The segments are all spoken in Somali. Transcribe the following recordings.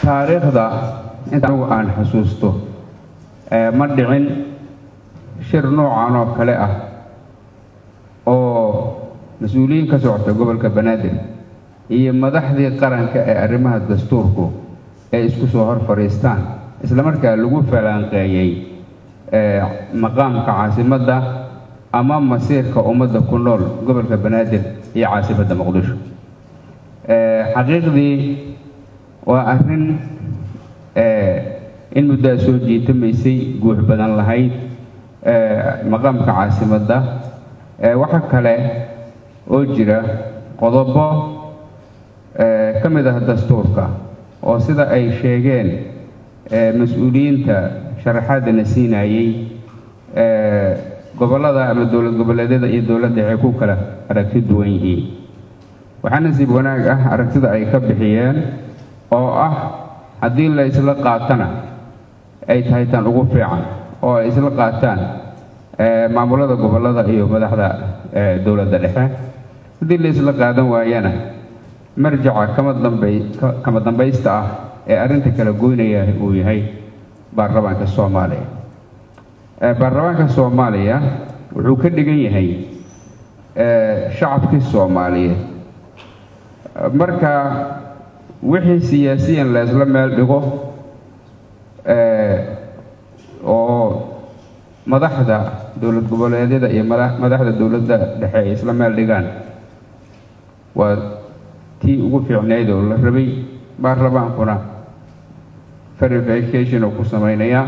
taariikhda inta aan xasuusto ma dhicin shir noocan oo kale ah oo mas'uuliyiin ka socota gobolka Banaadir iyo madaxdii qaranka ee arrimaha dastuurku ay isku soo hor fariistaan isla markaa lagu falanqeeyay maqaamka caasimadda ama masiirka ummadda ku nool gobolka Banaadir iyo caasimadda Muqdisho. xaqiiqdii waa arrin in muddo soo jiitamaysay guux badan lahayd maqaamka caasimadda. waxa kale oo jira qodobo ka mid ah dastuurka oo sida ay sheegeen mas'uuliyiinta sharaxaadana siinayay gobolada ama dowlad goboleedyada iyo dowladda ay ku kala aragti duwan yihiin. waxaa nasiib wanaag ah aragtida ay ka bixiyeen oo ah haddii la isla qaatana ay tahay tan ugu fiican oo ay isla qaataan maamulada gobolada iyo madaxda dowladda dhexe. haddii la isla qaadan waayana marjaca kama dambaysta ah ee arrinta kala goynaya uu yahay baarlamaanka Soomaaliya. baarlamaanka Soomaaliya wuxuu ka dhigan yahay shacabkii Soomaaliyeed. marka wixii siyaasiyan la isla meel dhigo oo madaxda dowlad goboleedyada iyo madaxda dowladda dhexe ay isla meel dhigaan waa tii ugu fiicneyd oo la rabay. baarlamaankuna verification ku sameynaya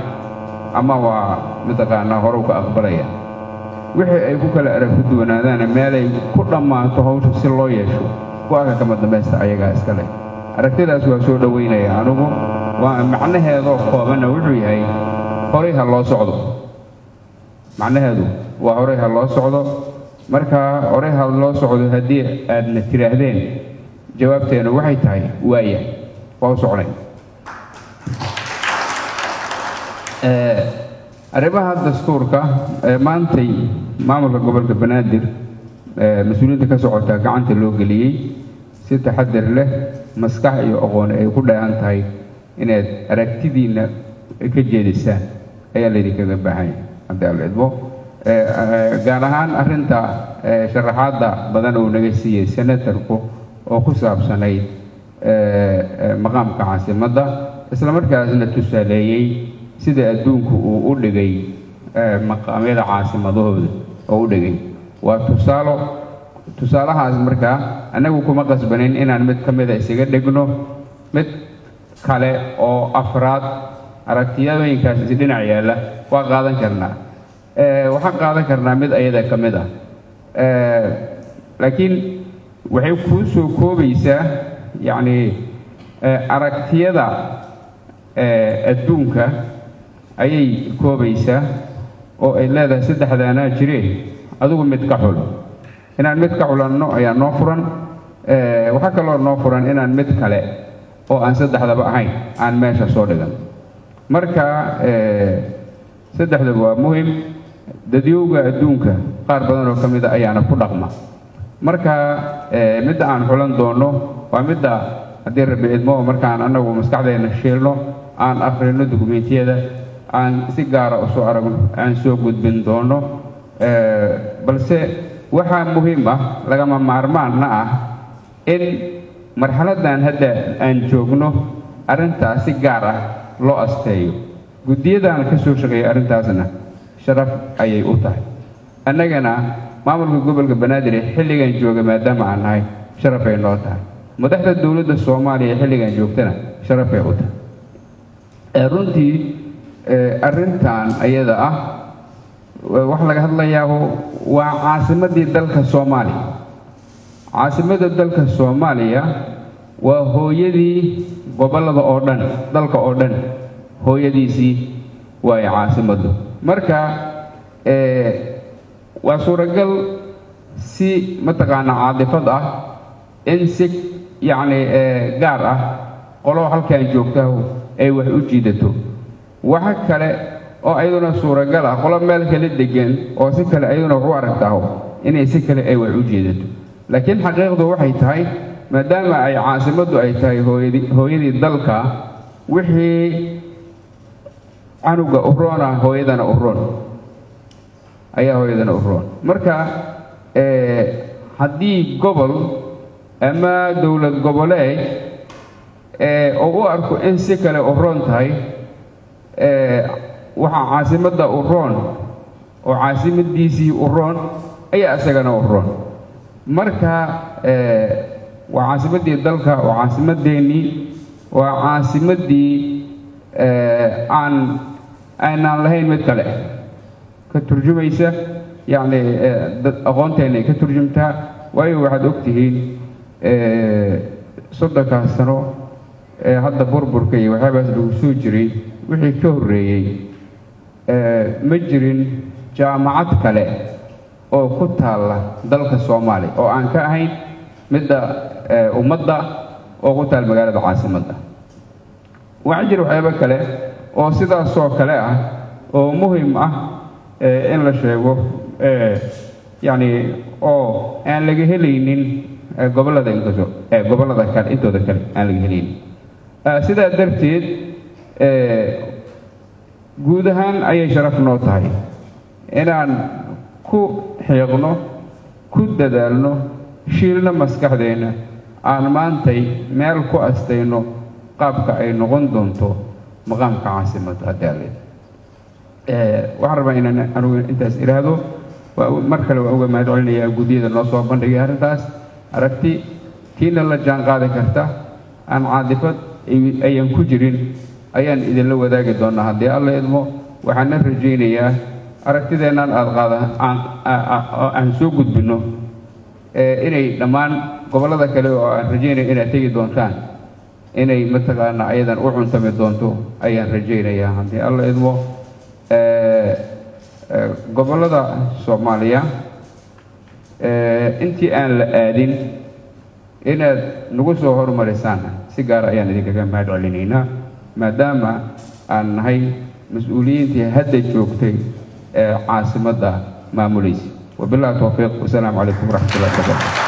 ama waa midaqaanaa hore ka aqbalaya wixii ay ku kala aragti duwanaadaan meelay ku dhammaato hawsha si loo yeesho kuwaaka kama dambaysta ayagaa iska leh. aragtidaas waa soo dhaweynaya anigu waa macnaheedoo koobanna wuxuu yahay horay ha loo socdo. macnaheedu waa horay ha loo socdo. marka horay ha loo socdo haddii aadna tiraahdeen jawaabteena waxay tahay waaya waa u socnay. arrimaha dastuurka maantay maamulka gobolka Banaadir mas'uuliyiinta ka socota gacanta loo geliyay si taxaddar leh maskax iyo aqoon ay ku dheehan tahay inaad aragtidiina ka jeedisaan ayaa laydinkaga baahan yahay haddii aad idmo. gaar ahaan arrinta sharaxaadda badan oo naga siiyey senatarku oo ku saabsanayd maqaamka caasimadda isla markaasna tusaaleeyey sida adduunku uu u dhigay maqaamyada caasimadahooda oo u dhigay. waa tusaalahaas markaa annagu kuma qasbanin inaan mid ka mida isaga dhigno mid kale oo afraad aragtiyooyinkaas is dhinac yaalla waa qaadan karnaa. waxaan qaadan karnaa mid ayada ka mid ah laakiin waxay kuu soo koobaysaa yacni aragtiyada adduunka ayay koobaysaa oo ay leedahay saddexdaanaa jireen adigu mid ka xul. inaan mid ka xulanno ayaa noo furan. waxaa kaloo noo furan inaan mid kale oo aan saddexdaba ahayn aan meesha soo dhigan. marka saddexdaba waa muhim. dadyowga adduunka qaar badan oo ka mid a ayaana ku dhaqma. marka midda aan xulan doono waa midda haddii rabbi idmo markaan annagu maskaxdeena shiilno aan akhrino dukumentiyada aan si gaara u soo aragno aan soo gudbin doono. balse waxaa muhiim ah lagama maarmaanna ah in marxaladdan hadda aan joogno arrintaas si gaar ah loo asteeyo. guddiyadaan ka soo shaqeeya arrintaasna sharaf ayay u tahay. annagana maamulka gobolka Banaadir xilligan jooga maadaama aan nahay sharafay noo tahay. madaxda dowladda Soomaaliya xilligan joogtana sharafay u tahay. runtii arrintan ayada ah wax laga hadlayaa waa caasimadii dalka Soomaaliya. caasimadda dalka Soomaaliya waa hooyadii gobolada oo dhan dalka oo dhan hooyadiisii waa caasimaddu. marka waa suuragal si mataqaanaa caadifad ah in si yacni gaar ah qolo halkan joogta ay wax u jiidato. waxa kale oo ayaduna suuragal ah qolo meel kale degan oo si kale ayaduna wax u aragtaa inay si kale ay wax u jiidato. laakiin xaqiiqdu waxay tahay maadaama ay caasimaddu ay tahay hooyadii dalka wixii canuga uroona hooyadana uroon ayaa hooyadana uroon marka haddii gobol ama dowlad goboleed oo u arko in si kale uroon tahay waxaa caasimadda uroon oo caasimadiisii uroon ayaa isagana uroon marka waa caasimaddii dalka waa caasimadeennii waa caasimaddii aanaan lahayn mid kale ka turjumaysa yacni dad aqoonteena ay ka turjumtaa waayo waxaad ogtihiin soddonkaas sano hadda burburka iyo waxyaabaas lagu soo jiray wixii ka horreeyey ma jirin jaamacad kale oo ku taalla dalka Soomaaliya oo aan ka ahayn midda ummadda oo ku taal magaalada caasimadda waxaa jira waxyaabo kale oo sidaas oo kale ah oo muhiim ah in la sheego yacni oo aan laga helaynin gobollada kale intooda kale aan laga helaynin sidaa darteed guud ahaan ayay sharaf noo tahay inaan ku xiiqno ku dadaalno shiilno maskaxdeenna aan maantay meel ku astayno qaabka ay noqon doonto maqaamka caasimadda haddii waxaan rabaa inaan anugu intaas iraahdo mar kale waa uga mahad celinayaa guddiyada noo soo bandhigay arrintaas aragti tiina la jaan qaadi karta aan caadifad ayaan ku jirin ayaan idinla wadaagi doonaa haddii alla idmo waxaana rajaynayaa aragtideennan aan soo gudbinno inay dhammaan gobollada kale oo aan rajaynaya inaad tegi doontaan inay mataqaanaa ayadan u cuntami doonto ayaan rajaynayaa haddii alla idmo gobollada Soomaaliya intii aan la aadin inaad nagu soo horumarisaan si gaar ayaan idinkaga mahad celinaynaa maadaama aan nahay mas-uuliyiintii hadda joogtay ee caasimadda maamulaysa wabillahi tawfiiq wasalaamu calaykum waraxmatullahi wabarakatuh